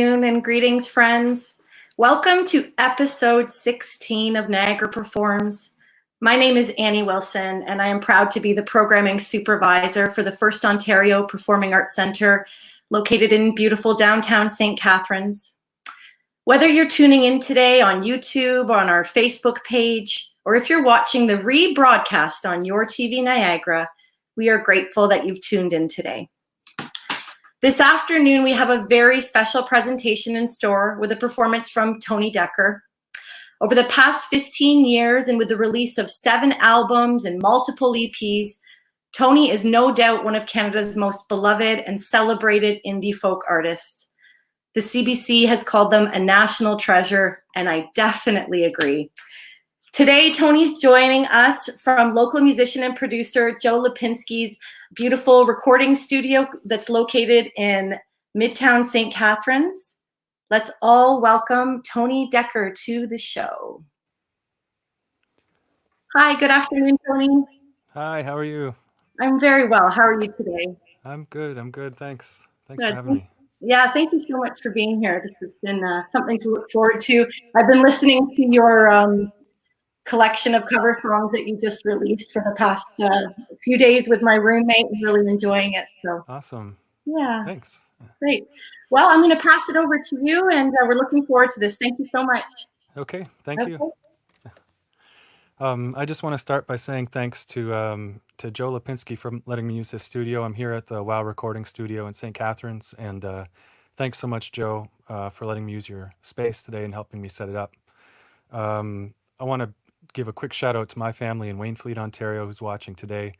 And greetings, friends. Welcome to episode 16 of Niagara Performs. My name is Annie Wilson, and I am proud to be the programming supervisor for the First Ontario Performing Arts Centre, located in beautiful downtown St. Catharines. Whether you're tuning in today on YouTube, on our Facebook page, or if you're watching the rebroadcast on YourTV Niagara, we are grateful that you've tuned in today. This afternoon, we have a very special presentation in store with a performance from Tony Dekker. Over the past 15 years and with the release of 7 albums and multiple EPs, Tony is no doubt one of Canada's most beloved and celebrated indie folk artists. The CBC has called them a national treasure, and I definitely agree. Today, Tony's joining us from local musician and producer Joe Lipinski's beautiful recording studio that's located in Midtown St. Catharines. Let's all welcome Tony Dekker to the show. Hi, good afternoon, Tony. Hi, how are you? I'm very well. How are you today? I'm good. Thanks. Thanks for having me. Yeah, thank you so much for being here. This has been something to look forward to. I've been listening to your collection of cover songs that you just released for the past few days with my roommate and really enjoying it. So awesome. Yeah. Thanks. Great. Well, I'm going to pass it over to you, and we're looking forward to this. Thank you so much. Okay. Thank you. I just want to start by saying thanks to Joe Lipinski for letting me use his studio. I'm here at the WOW Recording Studio in St. Catharines, and thanks so much, Joe, for letting me use your space today and helping me set it up. I want to give a quick shout out to my family in Wainfleet, Ontario, who's watching today.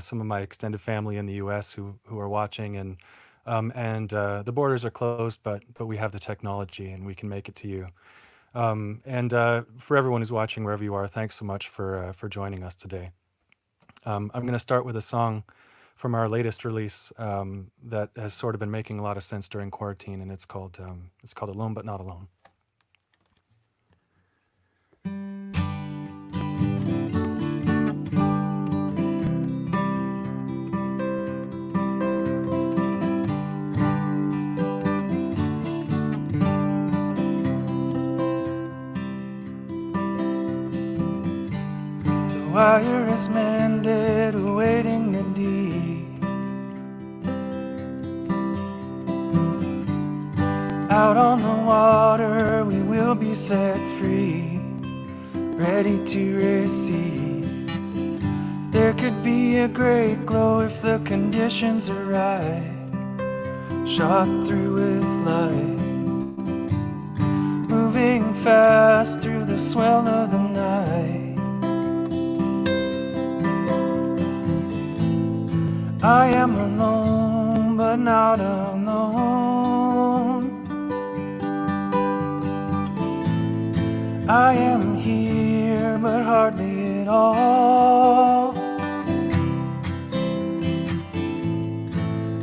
Some of my extended family in the U.S. who are watching, and the borders are closed, but we have the technology and we can make it to you. For everyone who's watching wherever you are, thanks so much for joining us today. I'm going to start with a song from our latest release that has sort of been making a lot of sense during quarantine, and it's called Alone But Not Alone. Wire is mended, awaiting the deed. Out on the water, we will be set free, ready to receive. There could be a great glow if the conditions are right, shot through with light, moving fast through the swell of the night. I am alone, but not alone. I am here, but hardly at all.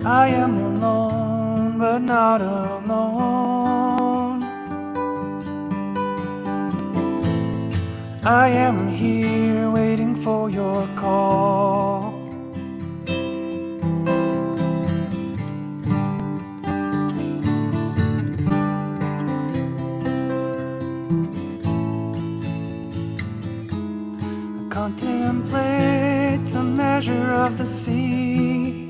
I am alone, but not alone. I am here, waiting for your call. Contemplate the measure of the sea.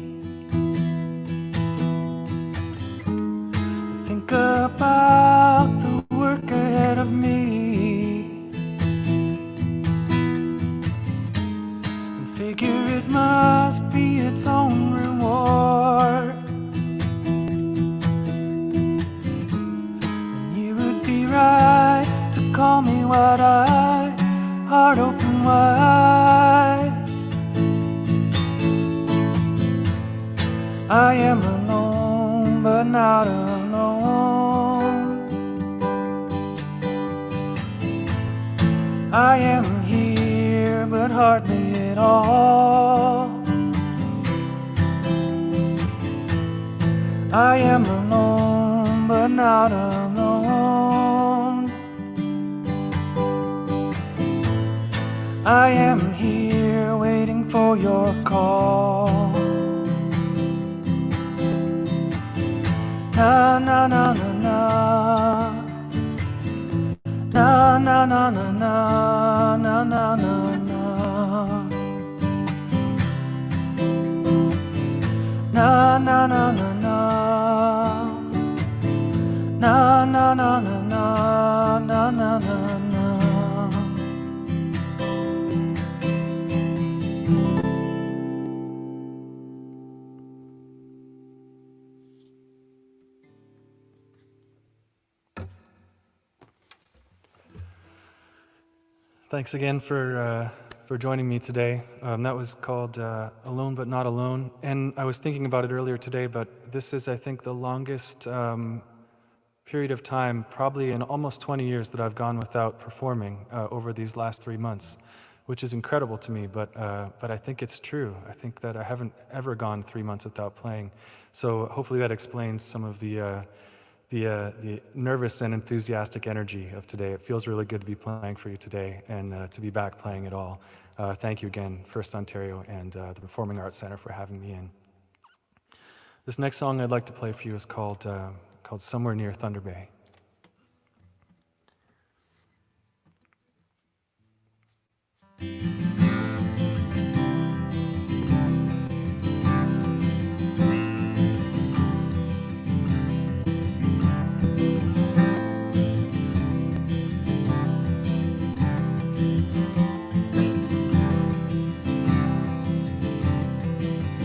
Think about the work ahead of me, and figure it must be its own reward. And you would be right to call me wide-eyed, heart open wide. I am alone, but not alone. I am here, but hardly at all. I am alone, but not alone. I am here, waiting for your call. Na na na na na. na na na na na na na. Na na na na na. Na na na na na na na na na. Thanks again for joining me today. That was called Alone But Not Alone. And I was thinking about it earlier today, but this is, I think, the longest period of time, probably in almost 20 years, that I've gone without performing over these last 3 months, which is incredible to me, but I think it's true. I think that I haven't ever gone 3 months without playing. So hopefully that explains some of the nervous and enthusiastic energy of today. It feels really good to be playing for you today and to be back playing it all. Thank you again, First Ontario and the Performing Arts Centre for having me in. This next song I'd like to play for you is called Somewhere Near Thunder Bay.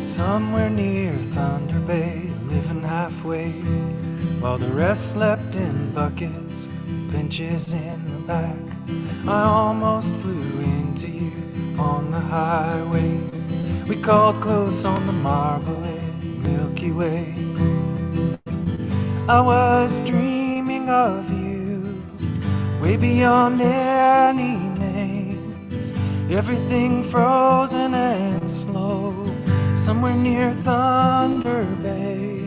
Somewhere near Thunder Bay, living halfway, while the rest slept in buckets, benches in the back. I almost flew into you on the highway. We called close on the marbling Milky Way. I was dreaming of you, way beyond any names. Everything frozen and slow, somewhere near Thunder Bay.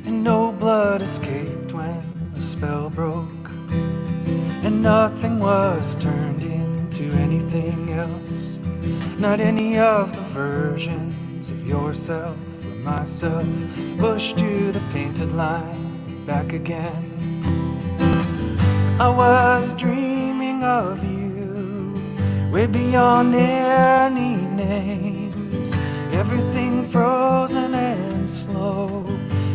And no blood escaped when the spell broke, and nothing was turned into anything else. Not any of the versions of yourself or myself, pushed to the painted line back again. I was dreaming of you, way beyond any names. Everything frozen and slow,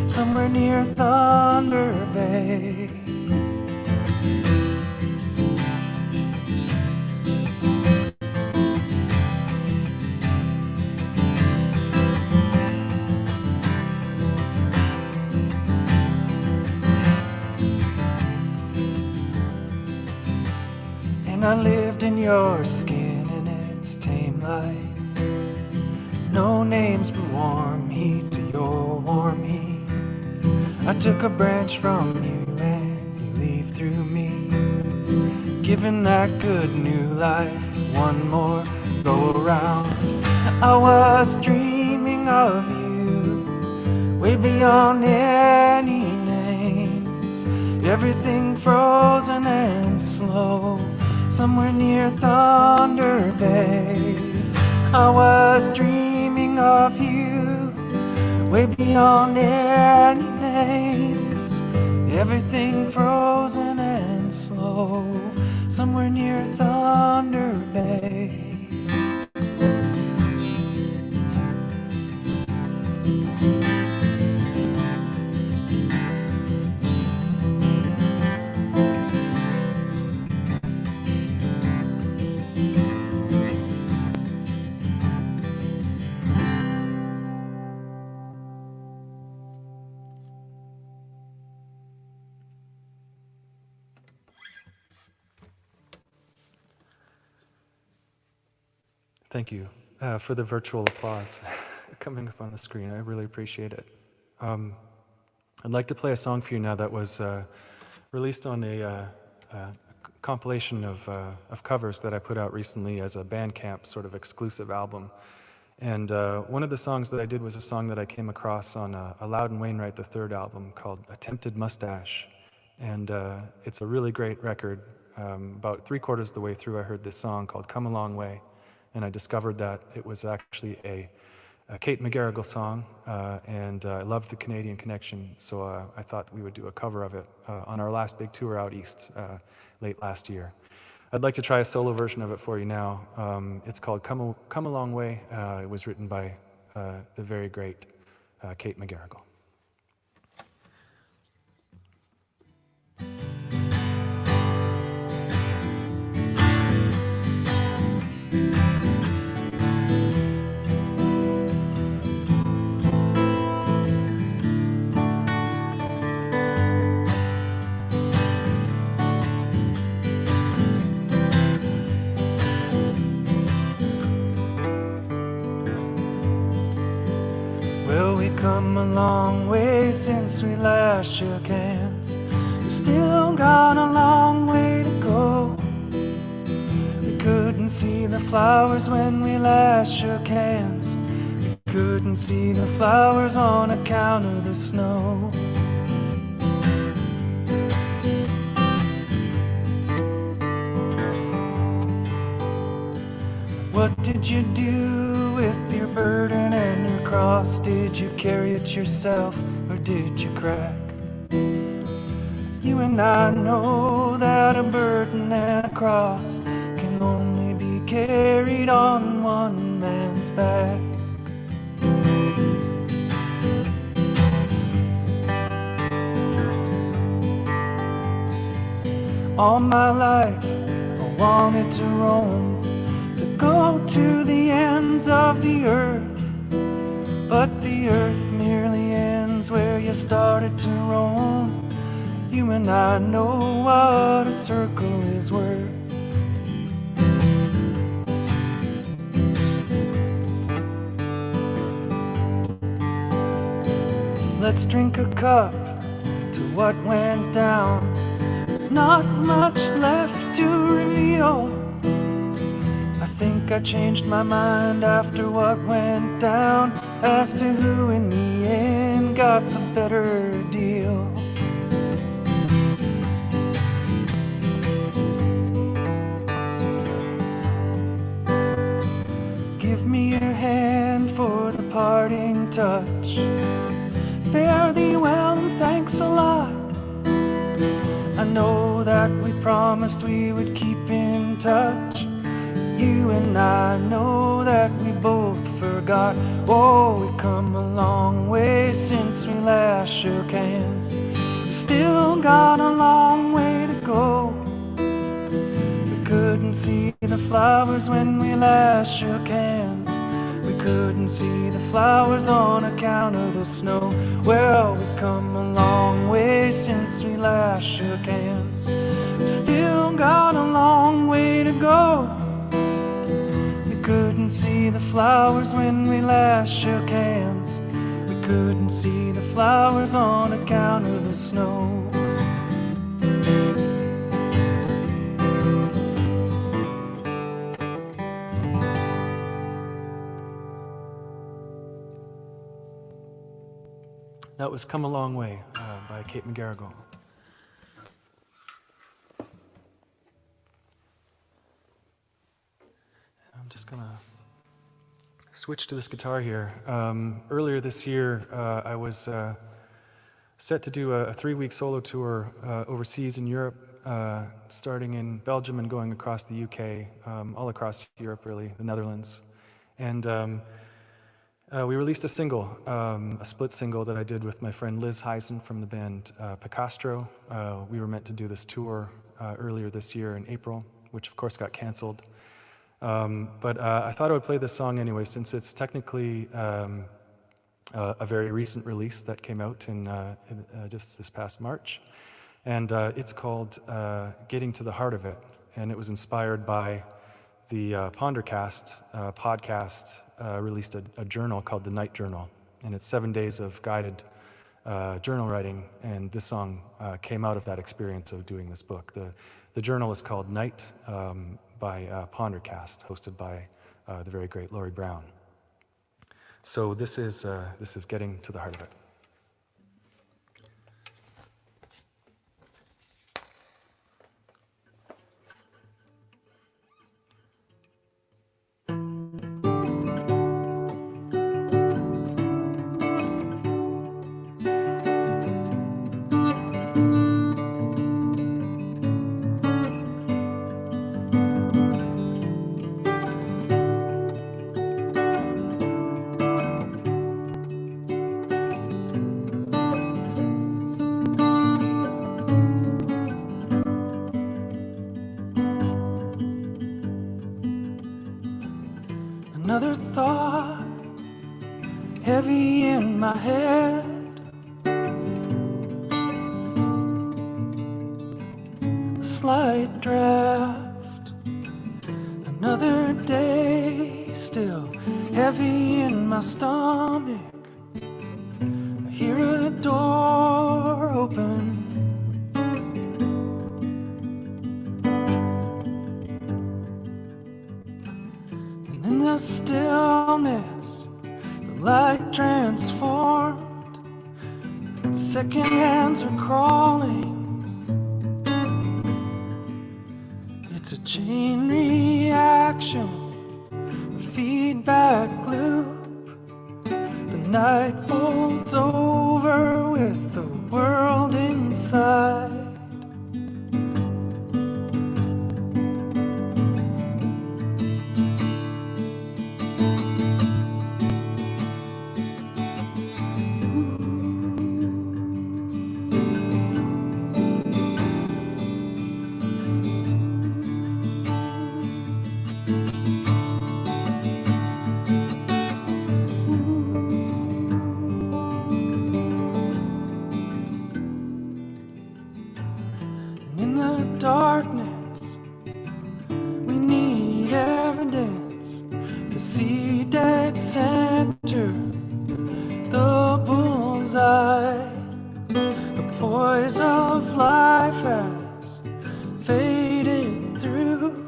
somewhere near Thunder Bay. I lived in your skin in its tame light. No names but warm heat to your warm heat. I took a branch from you and you leave through me, giving that good new life one more go around. I was dreaming of you, way beyond any names. Everything frozen and slow, somewhere near Thunder Bay. I was dreaming of you, way beyond any names. Everything frozen and slow, somewhere near Thunder Bay. Thank you for the virtual applause coming up on the screen. I really appreciate it. I'd like to play a song for you now that was released on a compilation of covers that I put out recently as a Bandcamp sort of exclusive album. And one of the songs that I did was a song that I came across on a Loudon Wainwright III album called Attempted Mustache. And it's a really great record. About 3/4 of the way through, I heard this song called Come a Long Way. And I discovered that it was actually a Kate McGarrigle song, and I loved the Canadian connection, so I thought we would do a cover of it on our last big tour out east late last year. I'd like to try a solo version of it for you now. It's called Come a Long Way. It was written by the very great Kate McGarrigle. Well, we come a long way since we last shook hands. We still got a long way to go. We couldn't see the flowers when we last shook hands. We couldn't see the flowers on account of the snow. What did you do with your burden and your cross? Did you carry it yourself or did you crack? You and I know that a burden and a cross can only be carried on one man's back. All my life I wanted to roam, go to the ends of the earth, but the earth merely ends where you started to roam. You and I know what a circle is worth. Let's drink a cup to what went down. There's not much left to reveal. I think I changed my mind after what went down as to who in the end got the better deal. Give me your hand for the parting touch. Fare thee well and thanks a lot. I know that we promised we would keep in touch. You and I know that we both forgot. Oh, we've come a long way since we last shook hands. We still got a long way to go. We couldn't see the flowers when we last shook hands. We couldn't see the flowers on account of the snow. Well, we've come a long way since we last shook hands. We still got a long way to go. Couldn't see the flowers when we last shook hands. We couldn't see the flowers on account of the snow. That was Come a Long Way by Kate McGarrigle. I'm just gonna switch to this guitar here. Earlier this year, I was set to do a 3-week solo tour overseas in Europe, starting in Belgium and going across the UK, all across Europe really, the Netherlands. And we released a single, a split single that I did with my friend Liz Heisen from the band Picastro. We were meant to do this tour earlier this year in April, which of course got canceled. But I thought I would play this song anyway, since it's technically a very recent release that came out in just this past March. And it's called Getting to the Heart of It. And it was inspired by the Pondercast podcast released a journal called the Night Journal. And it's 7 days of guided journal writing. And this song came out of that experience of doing this book. The journal is called Night, by Pondercast, hosted by the very great Laurie Brown. So this is Getting to the Heart of It. Another thought heavy in my head. A slight draft. Another day still heavy in my stomach. I hear a door open. And in the stillness, the light transformed. Second hands are crawling. It's a chain reaction, a feedback loop. The night folds over with the world inside. Darkness, we need evidence to see dead center, the bullseye. The poise of life has faded through.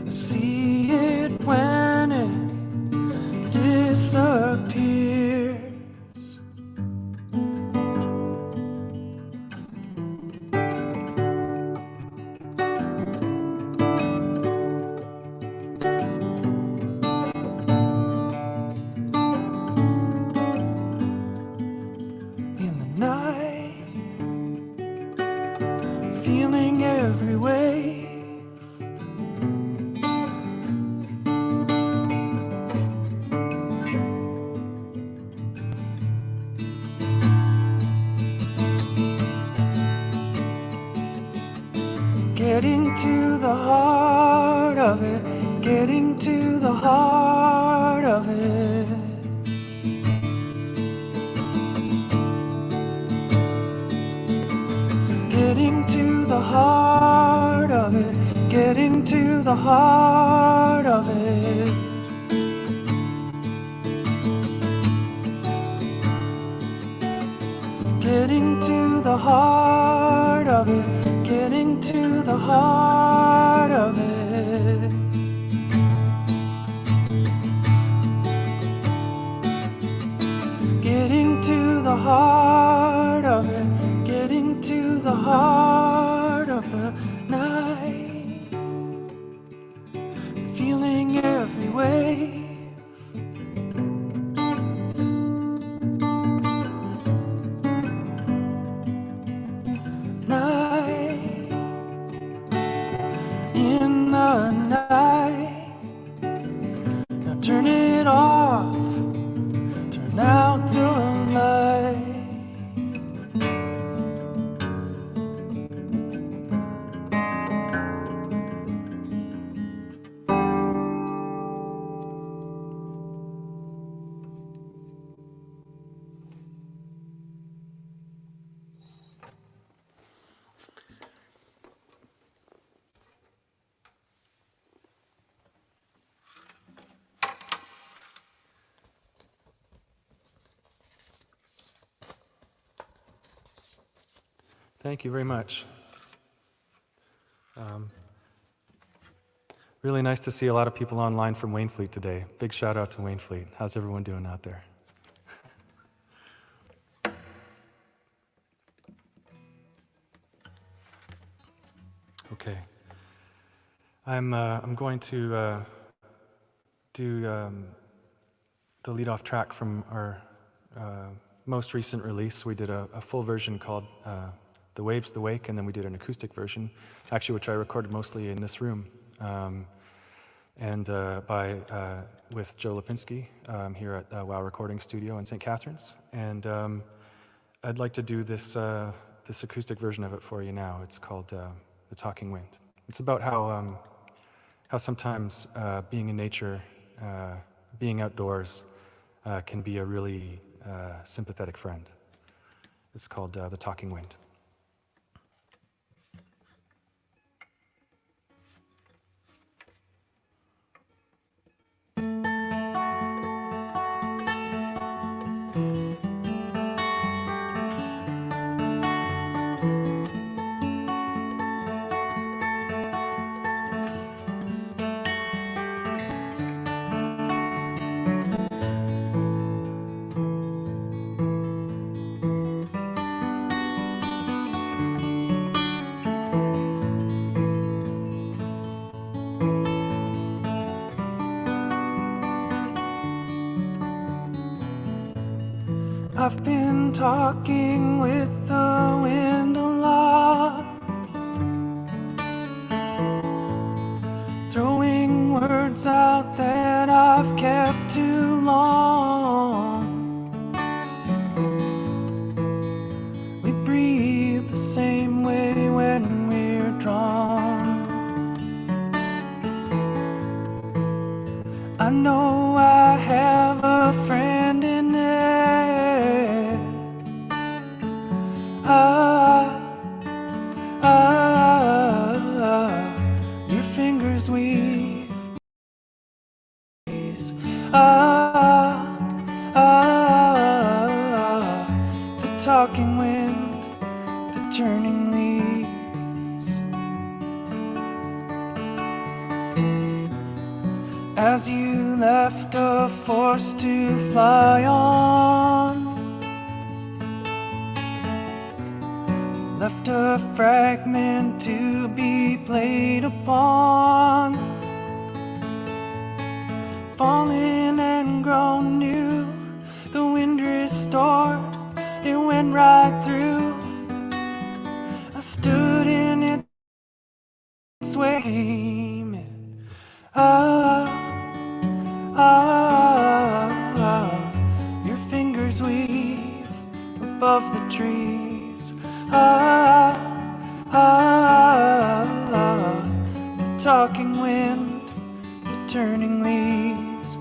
I see it when it disappears. Feeling every wave. Getting to the heart of it, getting to the heart of it. Getting to the heart of it, getting to the heart of it. Getting to the heart of it, getting to the heart of it. Getting to the heart of it, getting to the heart of the night. Feeling every wave. Night. In the night. Now turn it off. Turn out the light. Thank you very much. Really nice to see a lot of people online from Wainfleet today. Big shout out to Wainfleet. How's everyone doing out there? Okay. I'm going to do the lead-off track from our most recent release. We did a full version called The Waves, the Wake, and then we did an acoustic version, actually, which I recorded mostly in this room, with Joe Lipinski here at WOW Recording Studio in St. Catharines. And I'd like to do this acoustic version of it for you now. It's called The Talking Wind. It's about how sometimes being in nature being outdoors can be a really sympathetic friend. It's called The Talking Wind. I've been talking with the wind a lot, throwing words out that I've kept too long. We breathe the same way when we're drawn. I know I have a friend in it. Your fingers weave. The talking wind, the turning leaves. As you left a force to fly on, left a fragment to be played upon, fallen and grown new. The wind restored, it went right through. I stood in its way. Your fingers weave above the trees. The talking wind, the turning leaves.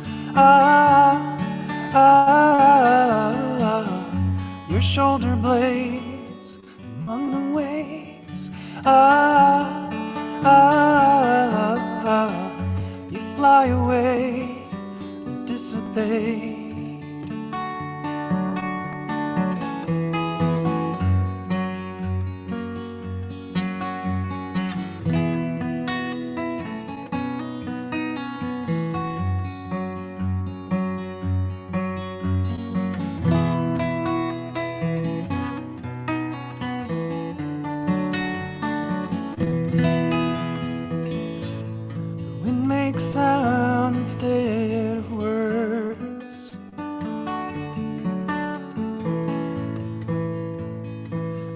Your shoulder blades among the waves. You fly away and dissipate. Sound instead of words,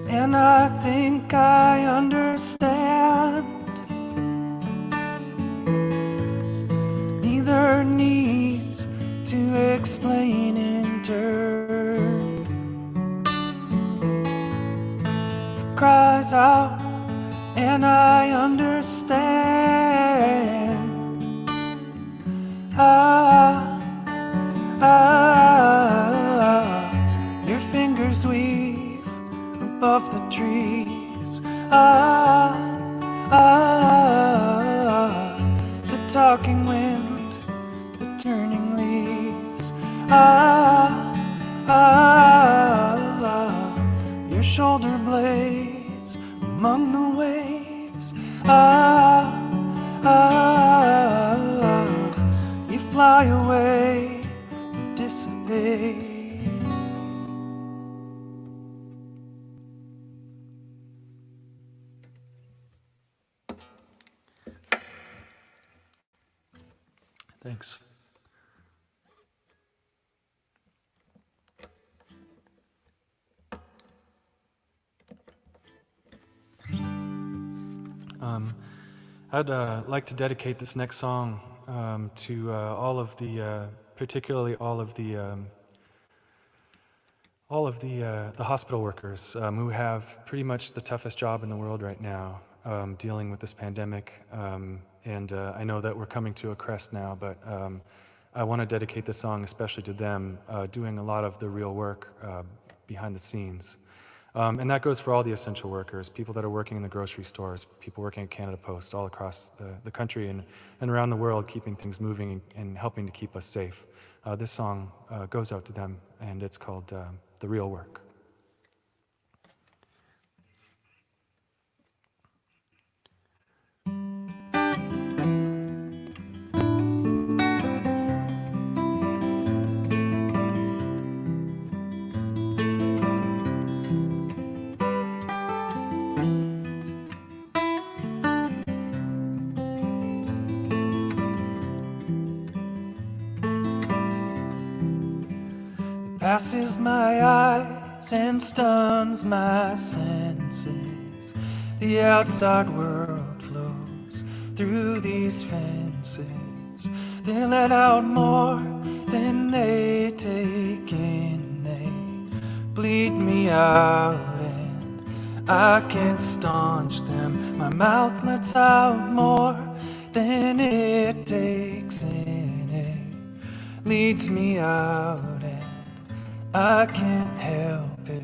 and I think I understand. Neither needs to explain in turn. It cries out, and I understand. Your fingers weave above the trees. The talking wind, the turning leaves. Your shoulder blades among the waves. You fly away and dissipate. Thanks. I'd like to dedicate this next song to all of the, particularly all of the hospital workers who have pretty much the toughest job in the world right now, dealing with this pandemic. and I know that we're coming to a crest now, but I want to dedicate the song especially to them, doing a lot of the real work behind the scenes. And that goes for all the essential workers, people that are working in the grocery stores, people working at Canada Post, all across the country and around the world, keeping things moving and helping to keep us safe. This song goes out to them, and it's called The Real Work. Passes my eyes and stuns my senses. The outside world flows through these fences. They let out more than they take in. They bleed me out and I can't staunch them. My mouth lets out more than it takes in. It leads me out and I can't help it.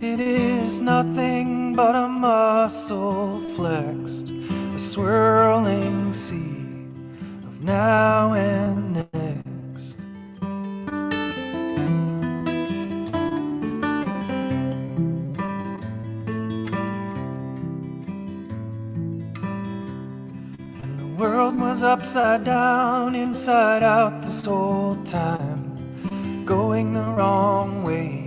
It is nothing but a muscle flexed, a swirling sea of now and next. And the world was upside down, inside out this whole time, going the wrong way.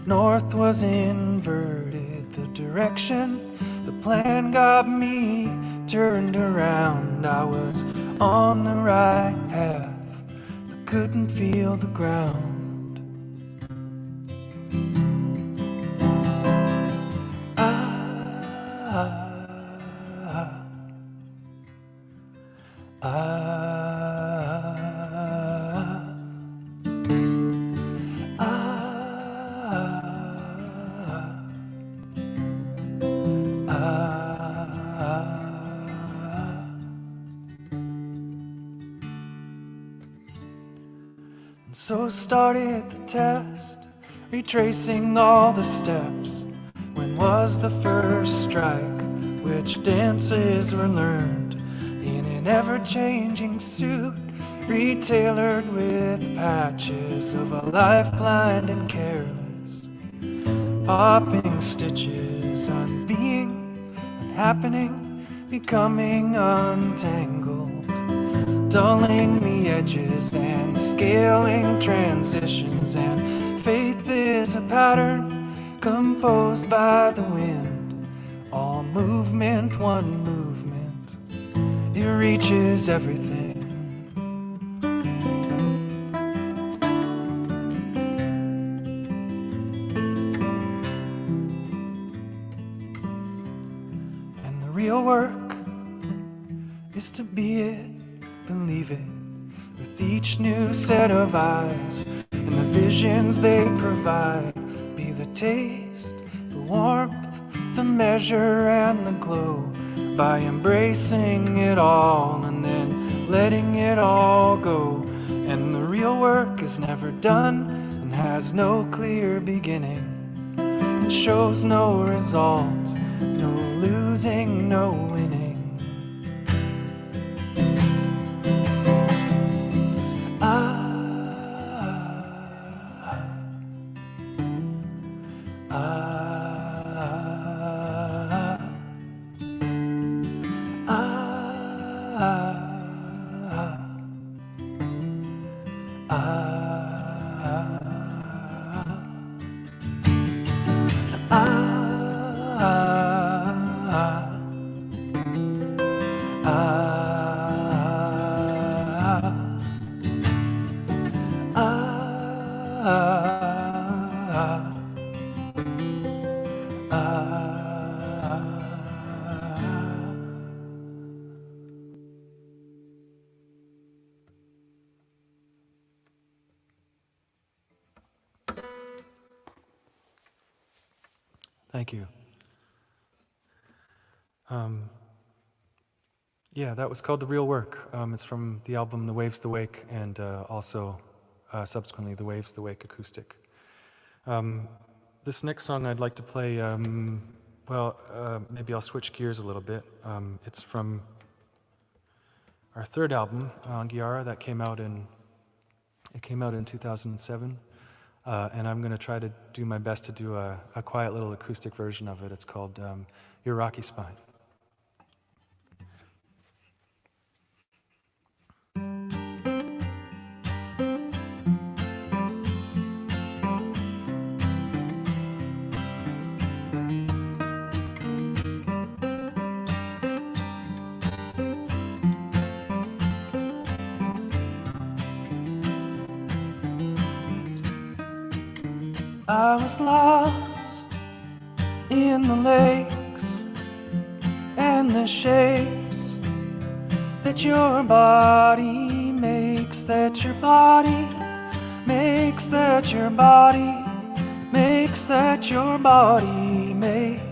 North was inverted, the direction the plan got me turned around. I was on the right path, but couldn't feel the ground. So started the test, retracing all the steps. When was the first strike? Which dances were learned in an ever-changing suit, retailored with patches of a life blind and careless, popping stitches, unbeing, unhappening, becoming untangled, dulling the edges and scaling transitions. And faith is a pattern composed by the wind, all movement, one movement, it reaches everything. And the real work is to be it, believe it, with each new set of eyes, and the visions they provide be the taste, the warmth, the measure, and the glow, by embracing it all and then letting it all go. And the real work is never done and has no clear beginning, and shows no result, no losing, no winning. Thank you. Yeah, that was called The Real Work. It's from the album The Waves, The Wake, and also subsequently The Waves, The Wake acoustic. This next song I'd like to play, maybe I'll switch gears a little bit. It's from our third album, Anguiara, that came out in 2007. And I'm going to try to do my best to do a quiet little acoustic version of it. It's called Your Rocky Spine. I was lost in the lakes and the shapes that your body makes, that your body makes, that your body makes, that your body makes.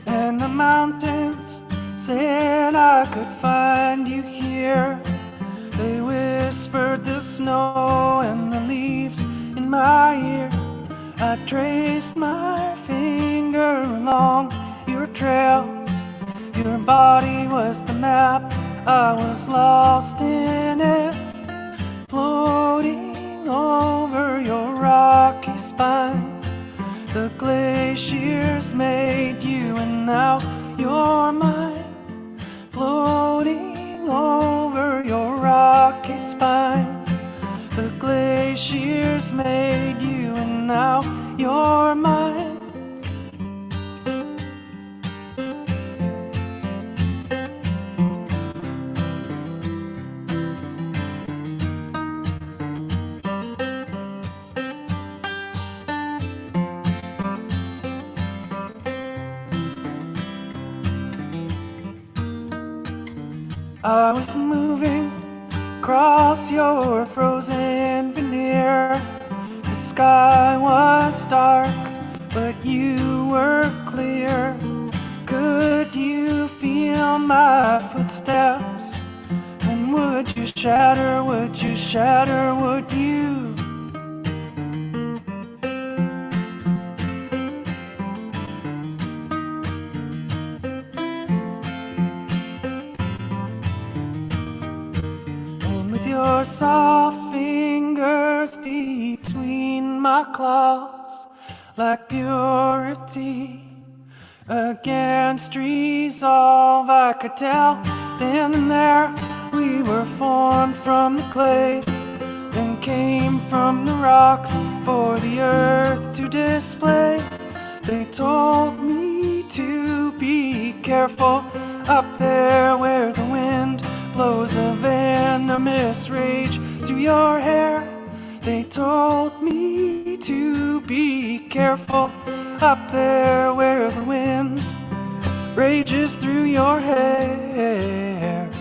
And the mountains said I could find you here. They whispered the snow and the leaves in my ear. I traced my finger along your trails. Your body was the map, I was lost in it, floating over your rocky spine. The glaciers made you and now you're mine, floating over your rocky spine. The glaciers made you and now you're mine. I was moving across your frozen veneer. The sky was dark, but you were clear. Could you feel my footsteps? And would you shatter, would you shatter, would you? Your soft fingers between my claws, like purity against resolve. I could tell then and there we were formed from the clay, then came from the rocks for the earth to display. They told me to be careful up there where the wind blows a venomous rage through your hair. They told me to be careful up there where the wind rages through your hair.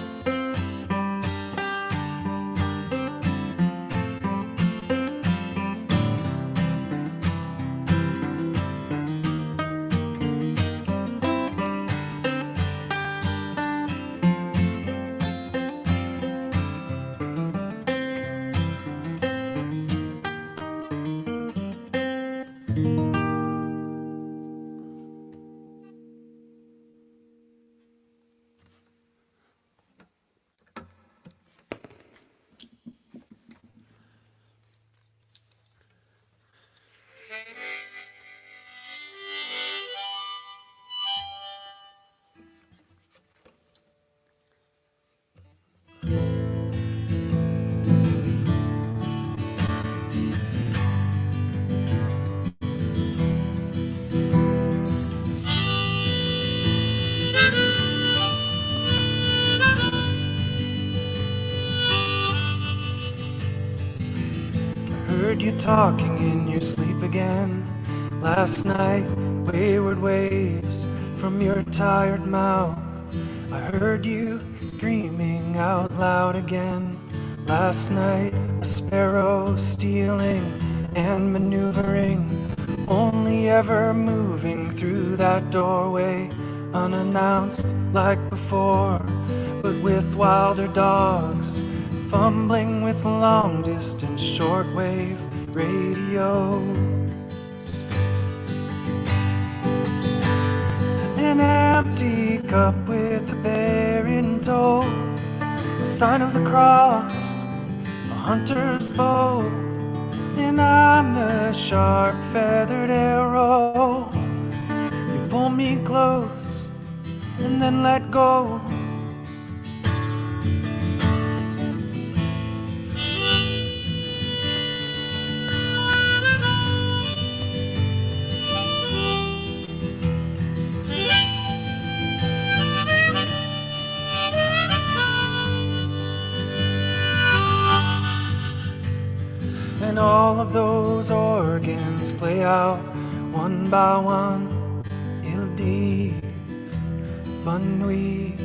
Heard you talking in your sleep again last night, wayward waves from your tired mouth. I heard you screaming out loud again. Last night, a sparrow stealing and maneuvering, only ever moving through that doorway, unannounced like before, but with wilder dogs, fumbling with long-distance shortwave radios. An empty cup with a bear in tow, a sign of the cross, a hunter's bow, and I'm the sharp feathered arrow. You pull me close and then let go. And all of those organs play out one by one. Il dis, bonne nuit.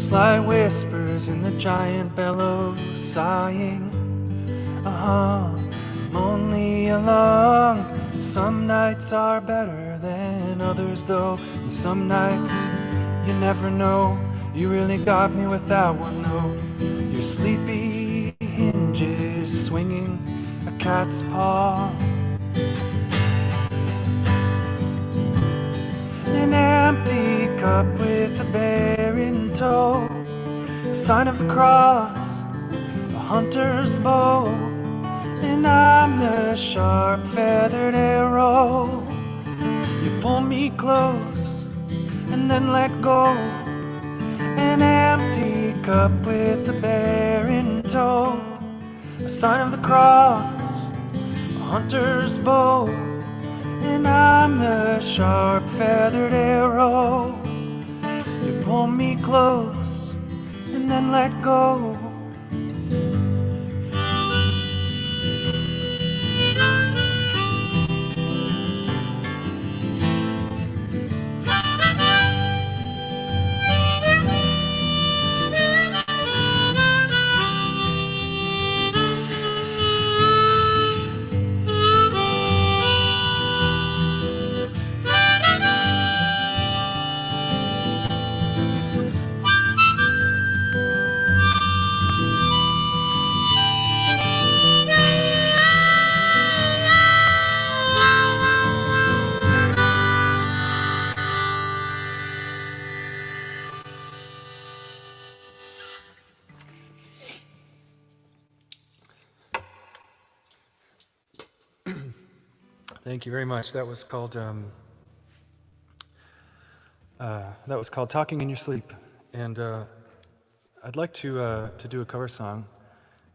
Sly whispers in the giant bellows, sighing. I'm only along. Some nights are better than others, though. And some nights you never know. You really got me with that one, though. Your sleepy hinges swinging a cat's paw. An empty cup with a bear in tow, a sign of the cross, a hunter's bow, and I'm the sharp feathered arrow. You pull me close and then let go. An empty cup with a bear in tow, a sign of the cross, a hunter's bow, and I'm the sharp feathered arrow. You pull me close and then let go. Thank you very much. That was called "Talking in Your Sleep," and I'd like to do a cover song.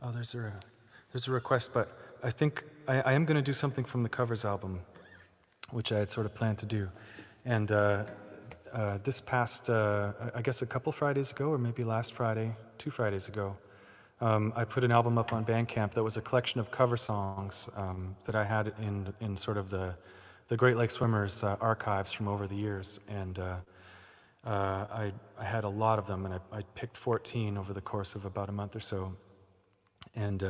Oh, there's a request, but I think I am going to do something from the covers album, which I had sort of planned to do. And this past, I guess a couple Fridays ago, or maybe last Friday, 2 Fridays ago, I put an album up on Bandcamp that was a collection of cover songs that I had in sort of the Great Lake Swimmers archives from over the years. And I had a lot of them, and I picked 14 over the course of about a month or so, and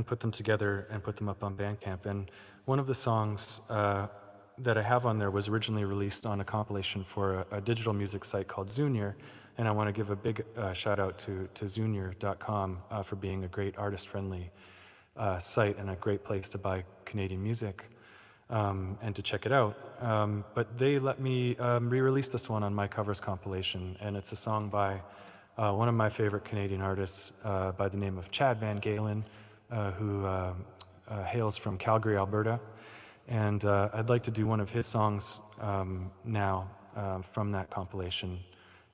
put them together and put them up on Bandcamp. And one of the songs that I have on there was originally released on a compilation for a digital music site called Zunior. And I want to give a big shout out to Zunior.com for being a great artist-friendly site and a great place to buy Canadian music and to check it out. But they let me re-release this one on my covers compilation, and it's a song by one of my favorite Canadian artists by the name of Chad Van Galen, who hails from Calgary, Alberta. And I'd like to do one of his songs now from that compilation.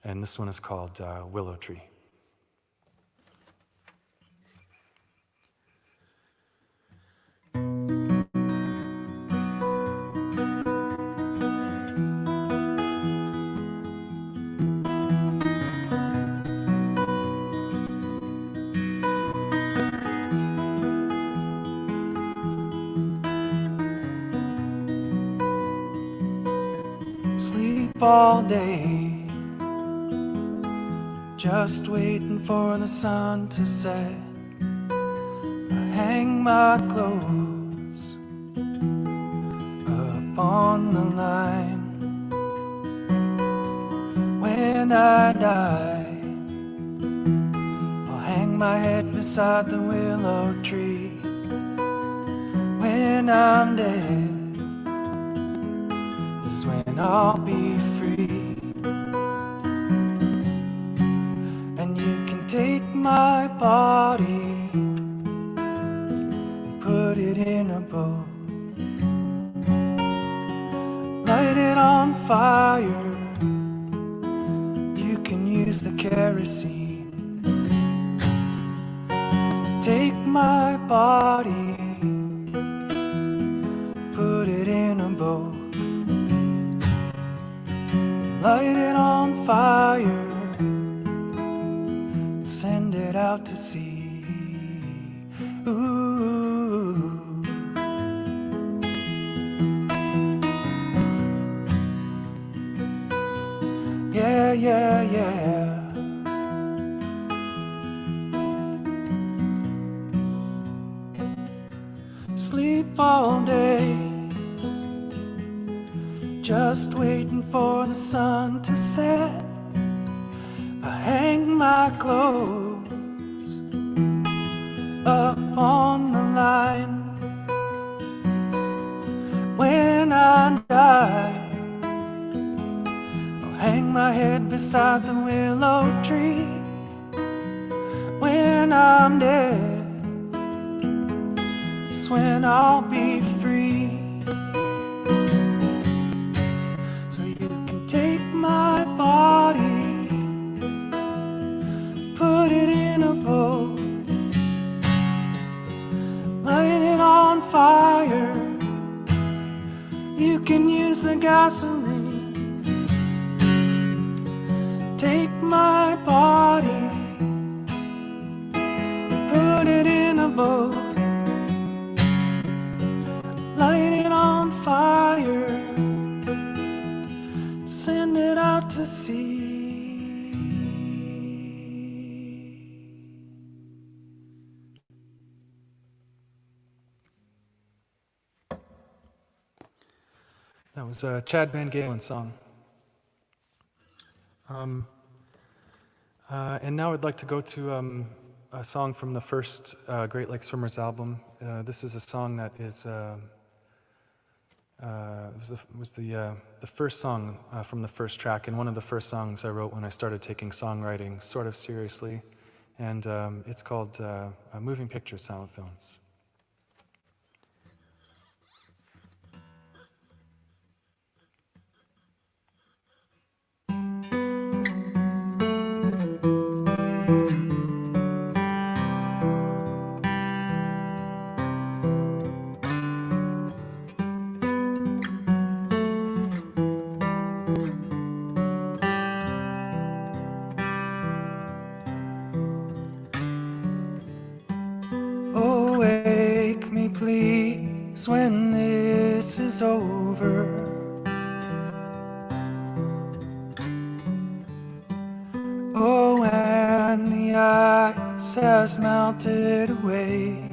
And this one is called Willow Tree. Sleep all day, just waiting for the sun to set. I hang my clothes up on the line. When I die, I'll hang my head beside the willow tree. When I'm dead is when I'll be free. And you can take my body, put it in a boat, light it on fire. You can use the kerosene. Take my body, put it in a boat, light it on fire, send it out to sea. Ooh. Yeah, yeah, yeah. Sleep all day, just waiting for the sun to set. I hang my clothes up on the line. When I die, I'll hang my head beside the willow tree. When I'm dead, it's when I'll be free. So you can take my body, put it in a boat, light it on fire. You can use the gasoline. Take my body, put it in a boat, light it on fire, send it out to sea. That was a Chad Van Galen song. And now I'd like to go to a song from the first Great Lake Swimmers album. This is a song that is was the first song from the first track, and one of the first songs I wrote when I started taking songwriting sort of seriously. And it's called Moving Picture Silent Films. Oh, wake me please when this is over. Oh, when the ice has melted away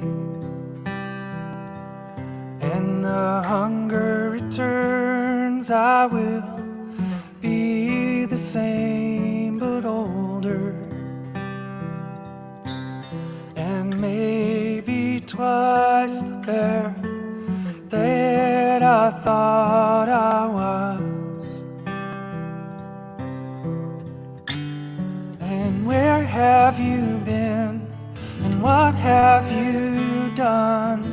and the hunger returns, I will be the same but older. And maybe twice the bear that I thought I was. And where have you been? And what have you done?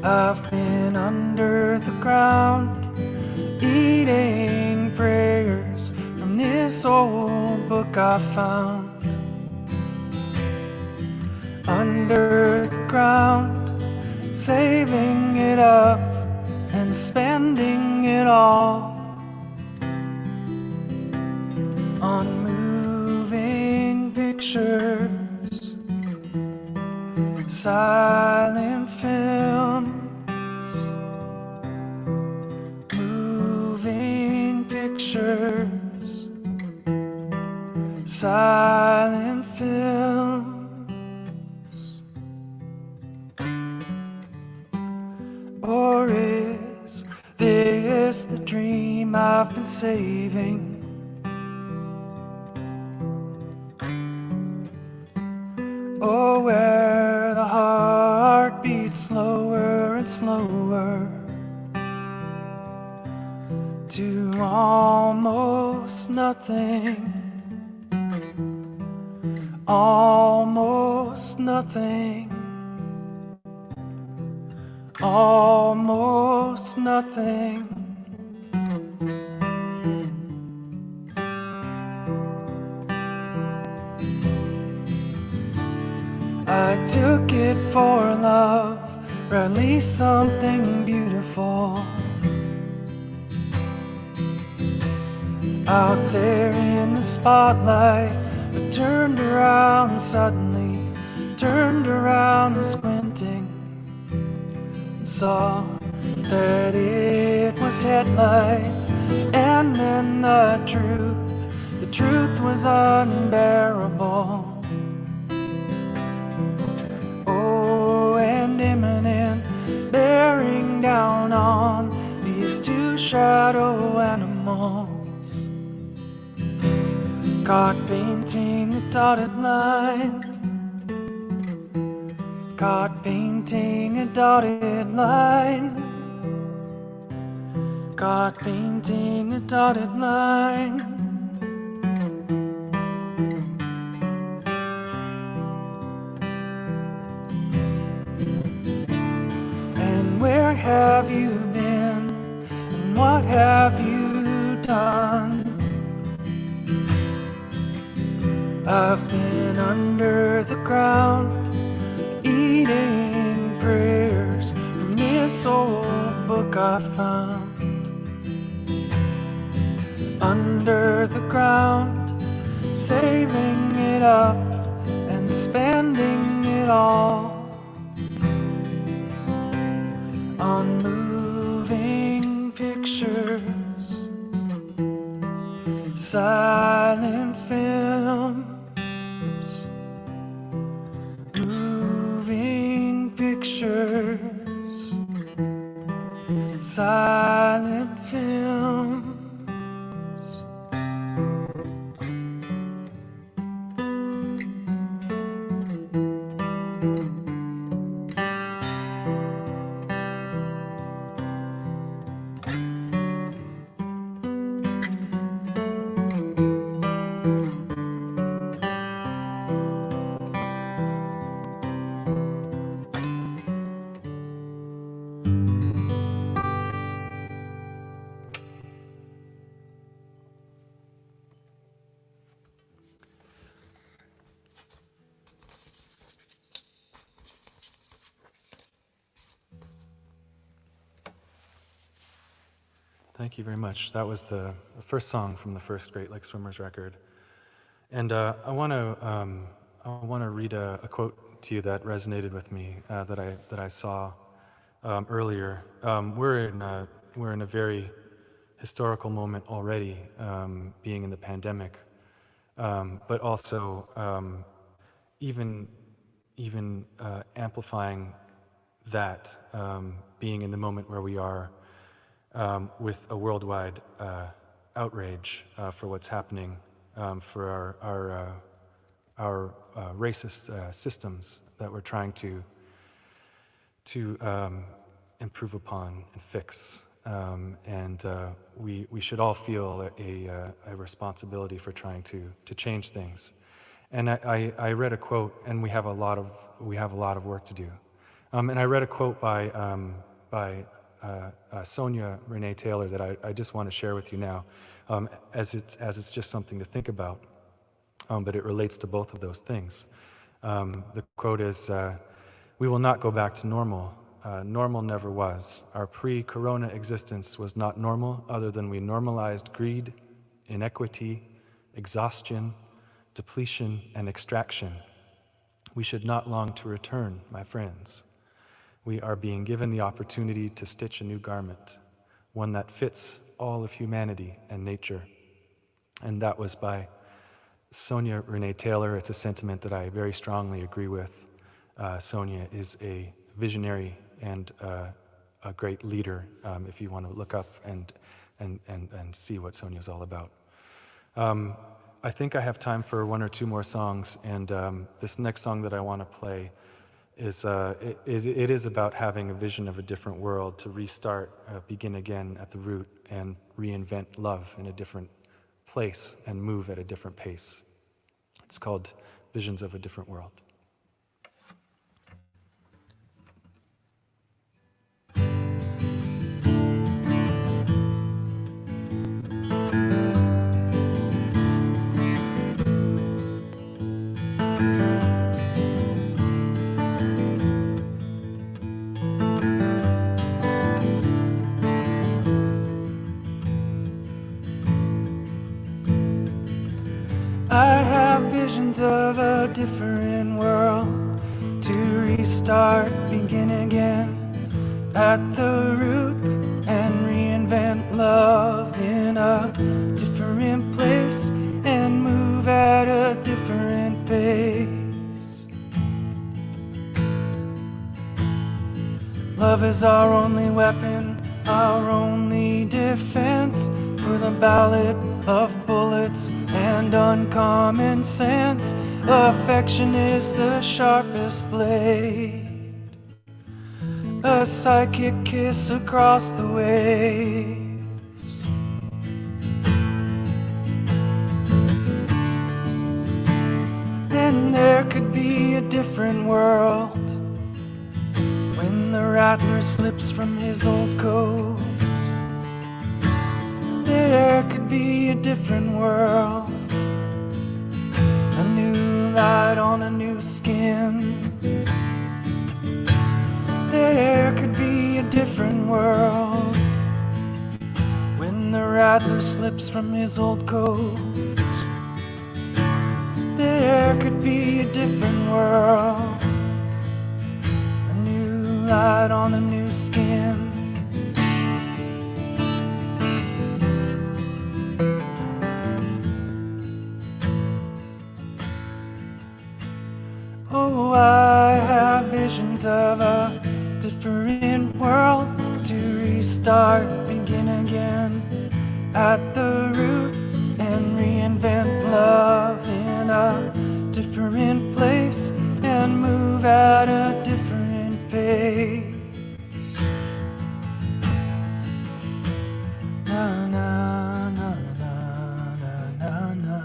I've been under the ground, eating prayers from this old book I found. Under the ground, saving it up and spending it all on moving pictures, silent films, moving pictures, this the dream I've been saving? Oh, where the heart beats slower and slower to almost nothing, almost nothing, almost nothing. I took it for love, or at least something beautiful. Out there in the spotlight, but turned around suddenly, turned around squinting, and saw that it was headlights. And then the truth was unbearable. Oh, and imminent, bearing down on these two shadow animals. Caught painting a dotted line, caught painting a dotted line, caught painting a dotted line. And where have you been, and what have you done? I've been under the ground, eating prayers from this old book I found. Under the ground, saving it up and spending it all on moving pictures, silent films, moving pictures, silent films. Thank you very much. That was the first song from the first Great Lake Swimmers record. And I want to read a quote to you that resonated with me that I saw earlier. We're in a very historical moment already, being in the pandemic, but also even amplifying that, being in the moment where we are. With a worldwide outrage for what's happening, for our racist systems that we're trying to improve upon and fix, and we should all feel a responsibility for trying to change things. And I read a quote, and we have a lot of work to do. And I read a quote by Sonia Renee Taylor that I just want to share with you now, as it's just something to think about, but it relates to both of those things. The quote is, "We will not go back to normal. Normal never was. Our pre-corona existence was not normal, other than we normalized greed, inequity, exhaustion, depletion, and extraction. We should not long to return, my friends. We are being given the opportunity to stitch a new garment, one that fits all of humanity and nature." And that was by Sonia Renee Taylor. It's a sentiment that I very strongly agree with. Sonia is a visionary and a great leader if you want to look up and see what Sonia's all about. I think I have time for one or two more songs, and this next song that I want to play is it is about having a vision of a different world, to restart, begin again at the root, and reinvent love in a different place and move at a different pace. It's called Visions of a Different World. I have visions of a different world, to restart, begin again at the root, and reinvent love in a different place and move at a different pace. Love is our only weapon, our only defense, for the ballad of bullets and uncommon sense. Affection is the sharpest blade, a psychic kiss across the waves. And there could be a different world when the rattler slips from his old coat. There could be a different world, a new light on a new skin. There could be a different world when the rattler slips from his old coat. There could be a different world, a new light on a new skin. Oh, I have visions of a different world, to restart, begin again at the root, and reinvent love in a different place and move at a different pace. Na na na na na na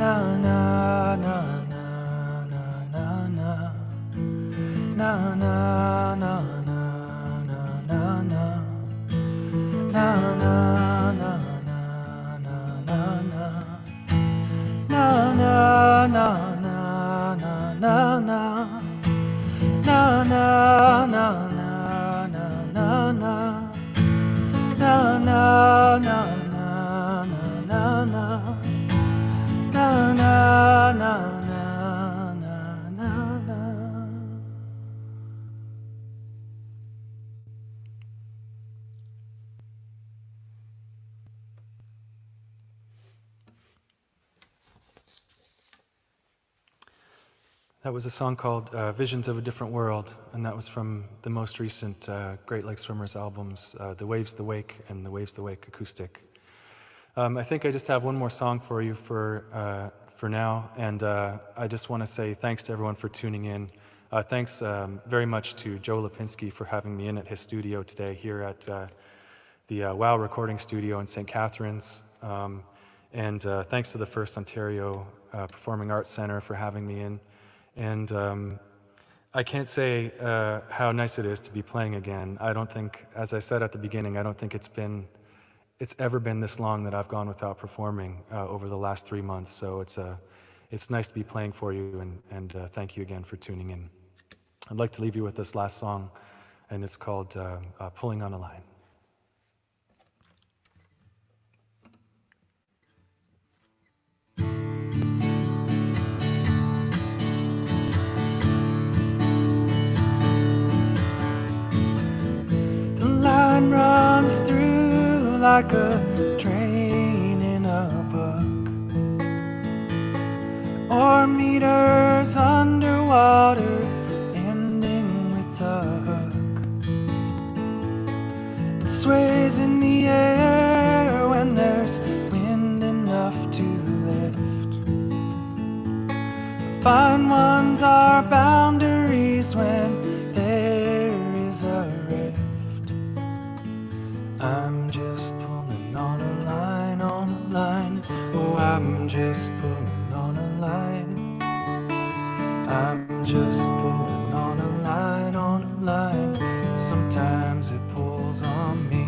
na na na na. Na na na na na na na na na na na na na na na na na na. That was a song called Visions of a Different World, and that was from the most recent Great Lake Swimmers albums, The Waves, the Wake, and The Waves, the Wake acoustic. I think I just have one more song for you for now, and I just want to say thanks to everyone for tuning in. Thanks very much to Joe Lipinski for having me in at his studio today here at the WOW recording studio in St. Catharines. And thanks to the First Ontario Performing Arts Centre for having me in. And I can't say how nice it is to be playing again. I don't think, as I said at the beginning, I don't think it's ever been this long that I've gone without performing over the last 3 months. So it's nice to be playing for you, and thank you again for tuning in. I'd like to leave you with this last song, and it's called Pulling on a Line. Line runs through like a train in a book, or meters underwater ending with a hook. seas when there is a rift. I'm just pulling on a line, on a line. Oh, I'm just pulling on a line. I'm just pulling on a line, on a line. Sometimes it pulls on me.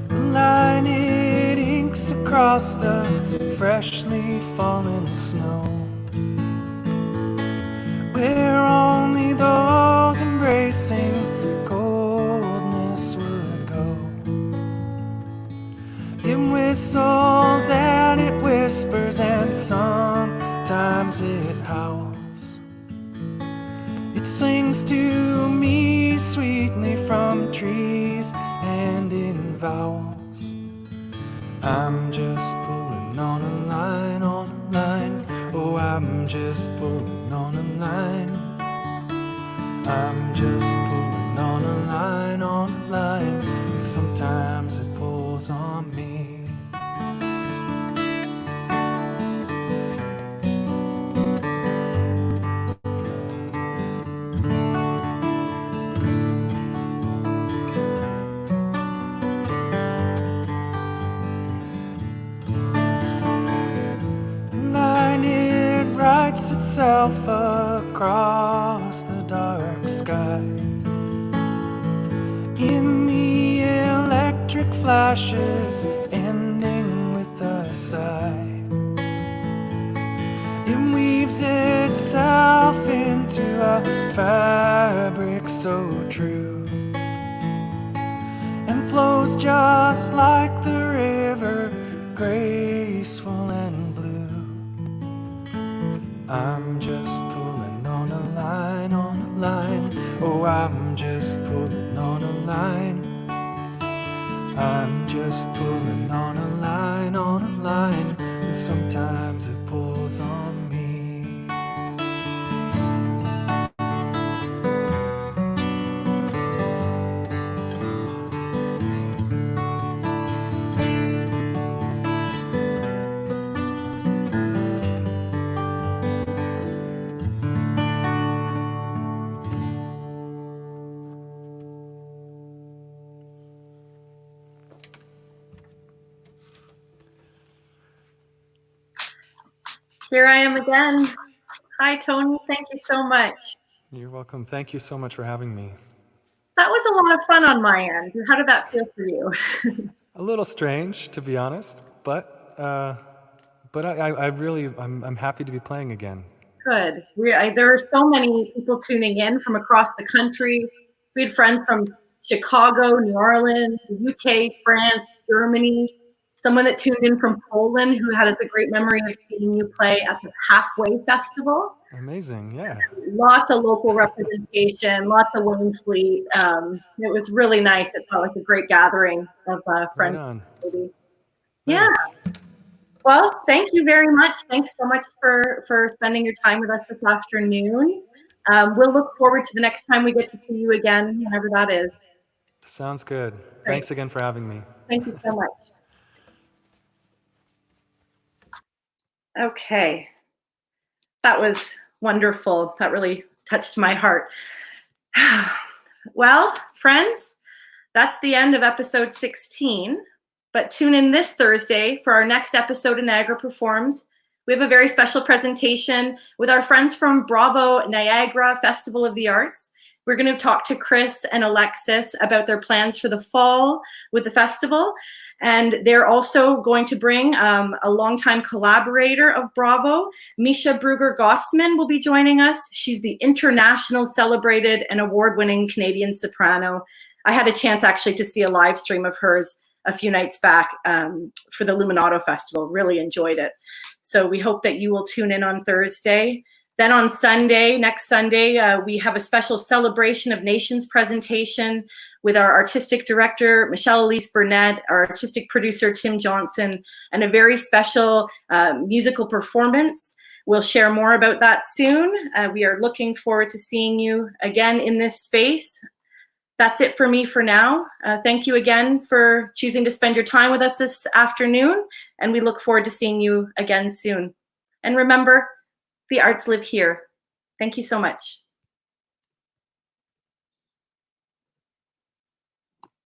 The line, it inks across the freshly fallen snow, where only those embracing coldness would go. It whistles and it whispers and sometimes it howls. It sings to me sweetly from trees and in vowels. I'm just pulling on a line, on a line. Oh, I'm just pulling on a line. I'm just pulling on a line, on a line. And sometimes it pulls on me. Itself across the dark sky. In the electric flashes, ending with a sigh. It weaves itself into a fabric so true, and flows just like the river, graceful and blue. I'm just pulling on a line, on a line. Oh, I'm just pulling on a line. I'm just pulling on a line, on a line. And sometimes it pulls on me. Here I am again. Hi, Tony. Thank you so much. You're welcome. Thank you so much for having me. That was a lot of fun on my end. How did that feel for you? A little strange, to be honest, but I really, I'm happy to be playing again. Good. There are so many people tuning in from across the country. We had friends from Chicago, New Orleans, the UK, France, Germany. Someone that tuned in from Poland who had a great memory of seeing you play at the Halfway Festival. Amazing, yeah. Lots of local representation, lots of Wainfleet. It was really nice. It felt like a great gathering of friends. Right on. Yeah. Nice. Well, thank you very much. Thanks so much for spending your time with us this afternoon. We'll look forward to the next time we get to see you again, whenever that is. Sounds good. Great. Thanks again for having me. Thank you so much. Okay. That was wonderful. That really touched my heart. Well, friends, that's the end of episode 16. But tune in this Thursday for our next episode of Niagara Performs. We have a very special presentation with our friends from Bravo Niagara Festival of the Arts. We're going to talk to Chris and Alexis about their plans for the fall with the festival. And they're also going to bring a longtime collaborator of Bravo, Misha Bruger-Gossman, will be joining us. She's the international celebrated and award-winning Canadian soprano. I had a chance actually to see a live stream of hers a few nights back for the Luminato Festival. Really enjoyed it. So we hope that you will tune in on Thursday. Then on Sunday, next Sunday, we have a special Celebration of Nations presentation with our artistic director, Michelle Elise Burnett, our artistic producer, Tim Johnson, and a very special musical performance. We'll share more about that soon. We are looking forward to seeing you again in this space. That's it for me for now. Thank you again for choosing to spend your time with us this afternoon, and we look forward to seeing you again soon. And remember, the arts live here. Thank you so much.